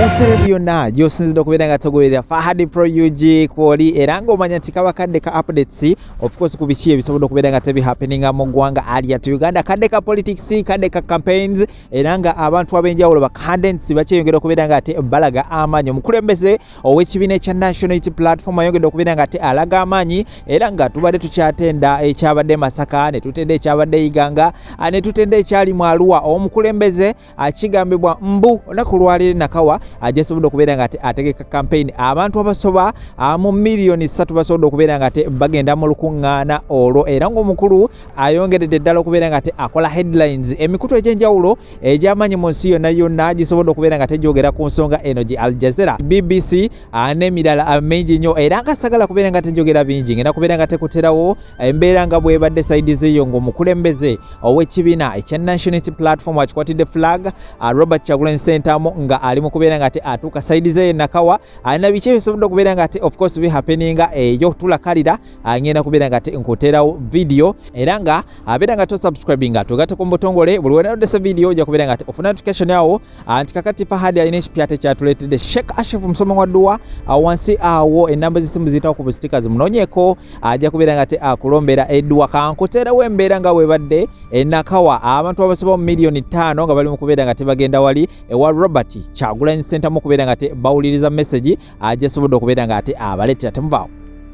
Entele byonna gy'osinzidde okubeera nga togoberera Fahad Pro UG kw'oli era ng'omanya nti kaba kadde ka updates of course ku biki ebisobodde okubeera nga tebi happeninga mu ggwanga alia to Uganda, kadde ka politics, kadde ka campaigns, era nga abantu ab'enjawulo ba candidates bakyeyongera okubeera nga ate balaga amaanyi. Omukulembeze ow'ekibiina ekya National Unity Platform ayongedde okubeera nga ate alaga amaanyi, era nga tubadde tukyatenda ekyabadde Masaka, ne tutenda ekyabadde Iganga, ne tutenda ekyali mu Arua. Omukulembeze akigambibwa mbu olunaku lwaleero Nakawa ajasobodde okubeera nga ategeka campaign abantu abasoba mu miliyoni 3 basobodde okubeera nga bagenda mu lukuŋŋaana olwo, era ng'omukulu ayongeredde ddala okubeera nga akola headlines emikutu egy'enjawulo egy'amaanyi mu nsi yonna gisobodde okubeera nga gyogera ku nsonga eno gi Al Jazeera, BBC n'emirala mingi nnyo, era nga sagala kubeera nga njogera bingi ngenda kubeera nga tekuterawo embeera nga bwebadde saidi zeeyo ng'omukulembeze ow'ekibiina ekya National Unity Platform akikwatidde flag Robert Kyagulanyi Ssentamu nga ali mu kubeera nga atuuka saidi ze Nakawa, alina biki ebisobodde okubeera nga of course bihappeninga eyo tulakalira ngenda kubeera nga nkuterawo video, era nga abeera nga tosubscribinga tugatte ku butongole buli wenadese video ojja kubeera nga ofuna notification yawo nti kakati Fahad alina ekipya kyatuleetedde Sheikh Ashif Musomo wa Dua wansi awo enamba z'essimu ziyitawo ku stickers munoonyeko ajja kubeera nga akulombera edduwa kankuterawo embeera nga webadde Nakawa abantu abasoba mu miliyoni 5 nga bali mu kubeera nga bagenda wali ewa Robert Kyagulanyi Ssentamu kubeera nga bawuliriza message ajasobodde okubeera nga abaleetera temuvaawo.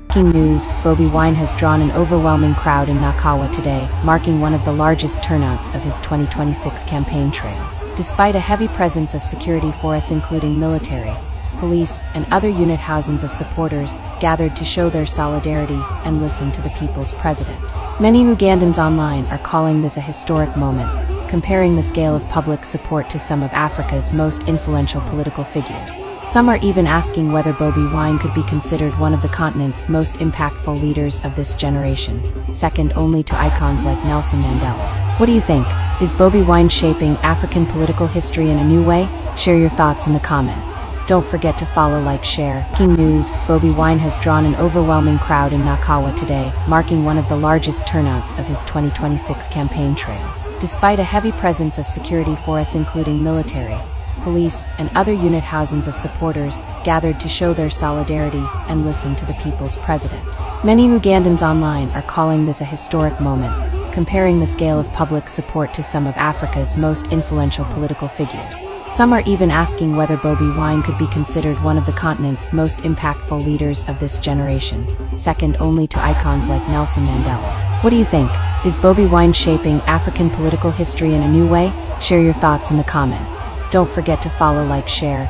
Breaking news, Bobi Wine has drawn an overwhelming crowd in Nakawa today, marking one of the largest turnouts of his 2026 campaign trail. Despite a heavy presence of security force including military, police, and other unit housings of supporters gathered to show their solidarity and listen to the people's president. Many Ugandans online are calling this a historic moment, comparing the scale of public support to some of Africa's most influential political figures. Some are even asking whether Bobi Wine could be considered one of the continent's most impactful leaders of this generation, second only to icons like Nelson Mandela. What do you think? Is Bobi Wine shaping African political history in a new way? Share your thoughts in the comments. Don't forget to follow, like, share. Breaking news, Bobi Wine has drawn an overwhelming crowd in Nakawa today, marking one of the largest turnouts of his 2026 campaign trail. Despite a heavy presence of security force including military, police, and other unit housings of supporters gathered to show their solidarity and listen to the people's president. Many Ugandans online are calling this a historic moment, comparing the scale of public support to some of Africa's most influential political figures. Some are even asking whether Bobi Wine could be considered one of the continent's most impactful leaders of this generation, second only to icons like Nelson Mandela. What do you think? Is Bobi Wine shaping African political history in a new way? Share your thoughts in the comments. Don't forget to follow, like, share.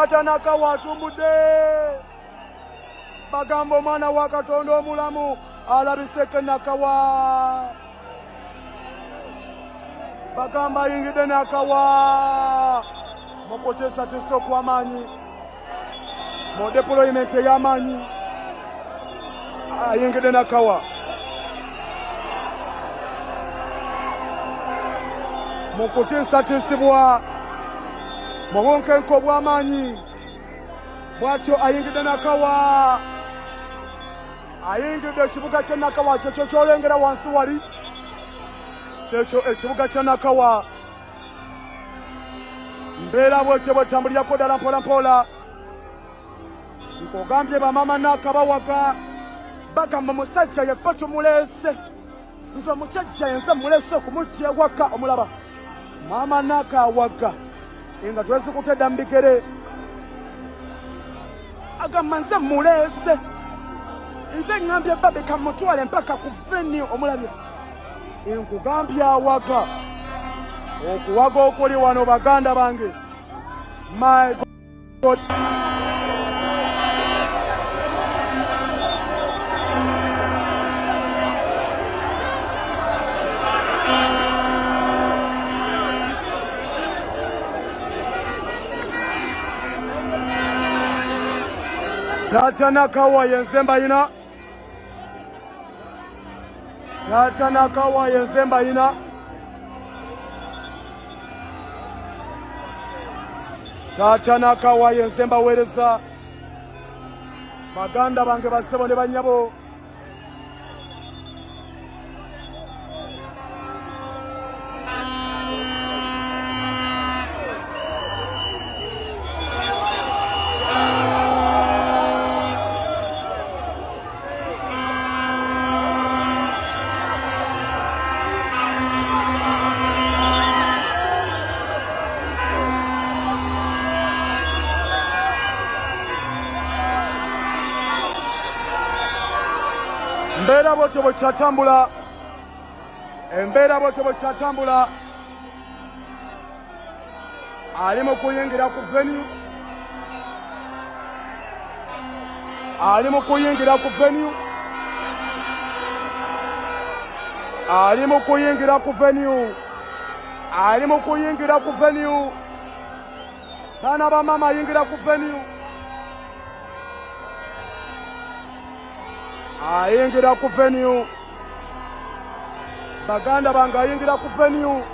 Tata Nakawa atumbudde bagamba omwana wa Katonda omulamu alabise Nakawa bagamba ayingidde Nakawa mukutesa teso kw'amaanyi mu deployment ey'amaanyi ayingidde Nakawa mukutiisatiisibwa mu bunkenke obw'amaanyi bw'atyo ayingidde Nakawa ayingidde ekibuga kya Nakawa kyekyo kyolengera wansi wali kyekyo ekibuga kya Nakawa mbeera bwetyo bwetambulirako ddala mpolampola nkogambye bamama Nakabawaga bagamba musajja yeffe tumuleese nze omukyajja yenze muleese okumujja ewaka omulaba mama Nakawaga nga twezikutedda mu bigere agamba nze muleese nze ngambye babeka mutwale mpaka ku venue omulabye nkugambye awaga okuwaga okuli wano baganda bange my God Tata Nakawa yenzemba ina Tata Nakawa yenzemba ina Tata Nakawa yenzemba wereza baganda bange basebo ne banyabo Embeera bwetyo bwekyatambula embeera bwetyo bwekyatambula ali mu kuyingira ku venue ali mu kuyingira ku venue ali mu kuyingira ku venue ali mu kuyingira ku venue baana bamama ayingira ku venue ayingira ku venue baganda bange ayingira ku venue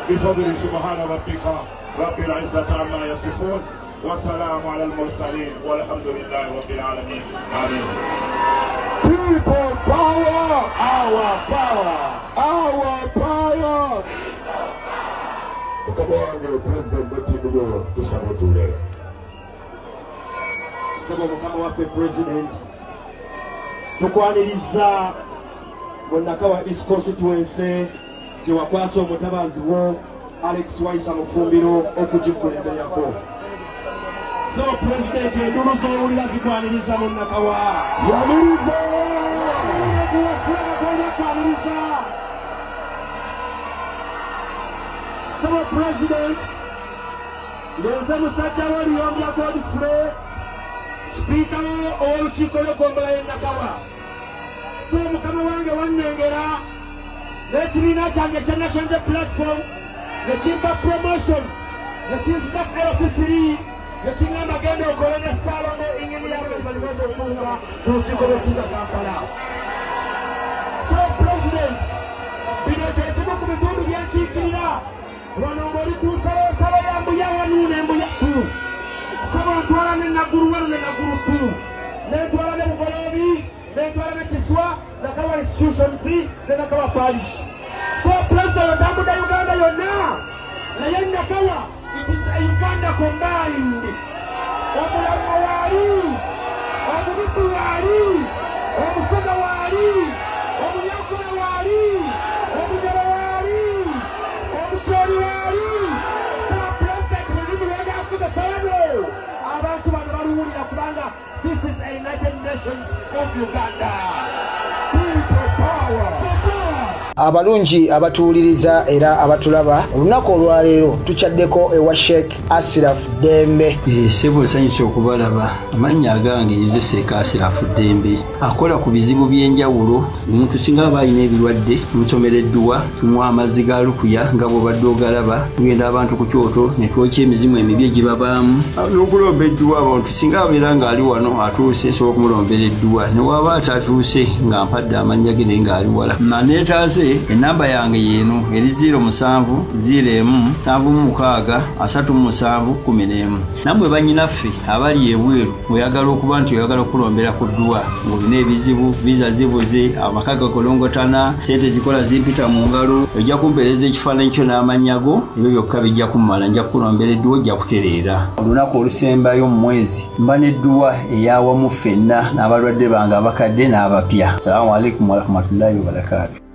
بفضل سبحان ربك رب العزة عما يصفون والسلام على المرسلين والحمد لله رب العالمين آمين. People power, our power, our power. Kabonge President Batibugo tusabotule. Sababu kama wape President tukwaniriza bonnakawa East Constituency Jiwakwaso mutabazi wo Alex Waisa Mufumbiro okujikulembeyako. So President Eduruzo ulira zikwaniriza bonnakawa yamiriza So President Yenze musajja waliyomya Godfrey Speaker olukiiko lw'eggombolola y'Ennakawa. So mukama wange wannengera n'ekibiina kyange kya National Platform ne kimpa promotion ne kinzika LC3 ne kiŋŋamba genda okole ne Salomo Engineer balimaze okufunga ku lukiiko lw'ekiika Kampala. So President bino kye kimu ku bitundu byenkiikirira wano ng'oli ku nsalo ya Mbuya 1 ne Mbuya 2. Saba ntwala ne Naguru 1 ne Naguru 2 ne ntwala ne Bugolobi ne ntwala ne Kiswa Nakawa institutions ne Nakawa parish. So President otambuda Uganda yonna naye Nakawa it is a Uganda combined. Omulanga waali Omubibu waali Omusoga waali Omuyankole waali Omugero waali Omukyoli waali. So President mulimu lwenda akuza sawano abantu bano baluwulira kubanga this is a United Nations of Uganda. People power. Abalungi abatuuliriza era abatulaba olunaku olwaleero tukyaddeko ewa Sheikh Ashraf Dembe. Sebo sanyusa okubalaba amannya agange Seeka Ashraf Dembe akola ku bizibu by'enjawulo. Omuntu singa aba alina ebirwadde tumusomereddwa tumuwa amazzi ga lukuya nga bw'obadde ogalaba tugenda abantu ku kyoto ne twokya emizimu emibi egibabaamu n'okulomba edduwa. Abantu singa abeera ng'ali wano atuuse sobola okumulombera edduwa ne waba atatuuse nga mpadde amannya ge naye ng'ali wala. Neetaase enamba yange yeeno eri 0707763711. Nammwe bannyinaffe abali ebweru oyagala okuba nti oyagala okulombera ku dduwa ng'olina ebizibu viza zibuze amaka gakolongotana sente zikola zimpita mu ngalo ojja kumpeereza ekifaananyi kyo n'amannya go ebyo byokka bijja kummala nja kukulombera edduwa ojja kutereera. Olunaku olusembayo mu mwezi mba n'edduwa eyawamu ffenna n'abalwadde bange abakadde n'abapya. Salaamu alaikum warahmatullahi wabarakatuh.